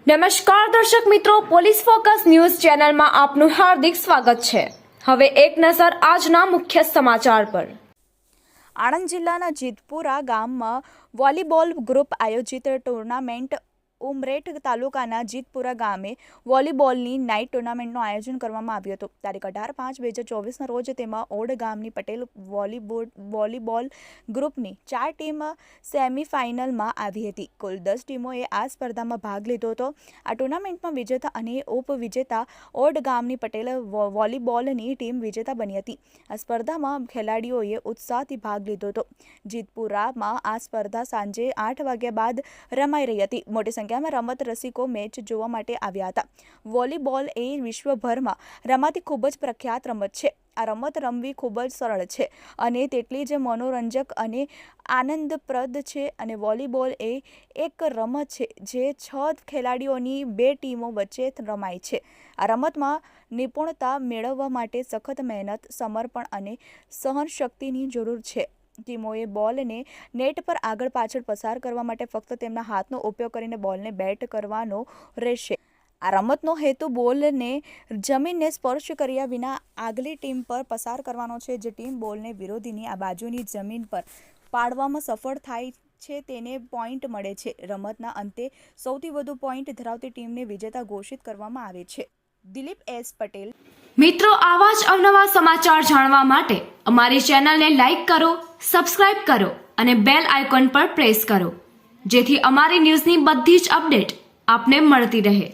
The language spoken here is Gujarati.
નમસ્કાર દર્શક મિત્રો, પોલીસ ફોકસ ન્યૂઝ ચેનલમાં આપનું હાર્દિક સ્વાગત છે। હવે એક નજર આજના મુખ્ય સમાચાર પર। આણંદ જિલ્લાના જીતપુરા ગામમાં વોલીબોલ ગ્રુપ આયોજિત ટુર્નામેન્ટ ઉમરેઠ તાલુકાના જીતપુરા ગામે વોલીબોલની નાઇટ ટુર્નામેન્ટનું આયોજન કરવામાં આવ્યું હતું। તારીખ 18/5/2024ના રોજ તેમાં ઓડ ગામની પટેલ વોલીબોલ ગ્રુપની 4 ટીમ સેમીફાઇનલમાં આવી હતી। કુલ 10 ટીમોએ આ સ્પર્ધામાં ભાગ લીધો હતો। આ ટુર્નામેન્ટમાં વિજેતા અને ઉપવિજેતા ઓડ ગામની પટેલ વોલીબોલની ટીમ વિજેતા બની હતી। આ સ્પર્ધામાં ખેલાડીઓએ ઉત્સાહથી ભાગ લીધો હતો। જીતપુરામાં આ સ્પર્ધા સાંજે 8 વાગ્યા બાદ રમાઈ રહી હતી। મોટી સંખ્યામાં રમત રસિકો મેચ જોવા માટે આવ્યા હતા। વોલીબોલ એ વિશ્વભરમાં રમાતી ખૂબ જ પ્રખ્યાત રમત છે। આ રમત રમવી ખૂબ જ સરળ છે અને તેટલી જ મનોરંજક અને આનંદપ્રદ છે અને વોલીબોલ એ એક રમત છે જે 6 ખેલાડીઓની 2 ટીમો વચ્ચે રમાય છે। આ રમતમાં નિપુણતા મેળવવા માટે સખત મહેનત, સમર્પણ અને સહનશક્તિની જરૂર છે। ટીમોએ બોલને નેટ પર આગળ પાછળ પસાર કરવા માટે ફક્ત તેમના હાથનો ઉપયોગ કરીને બોલને બેટ કરવાનો રહેશે। આ રમતનો હેતુ બોલને જમીનને સ્પર્શ કર્યા વિના આગલી ટીમ પર પસાર કરવાનો છે। જે ટીમ બોલને વિરોધીની આ બાજુની જમીન પર પાડવામાં સફળ થાય છે તેને પોઈન્ટ મળે છે। રમતના અંતે સૌથી વધુ પોઈન્ટ ધરાવતી ટીમને વિજેતા ઘોષિત કરવામાં આવે છે। દિલીપ એસ પટેલ। મિત્રો, આવા જ અવનવા સમાચાર જાણવા માટે અમારી ચેનલને લાઈક કરો, સબસ્ક્રાઇબ કરો અને બેલ આઇકોન પર પ્રેસ કરો, જેથી અમારી ન્યૂઝની બધી જ અપડેટ આપને મળતી રહે।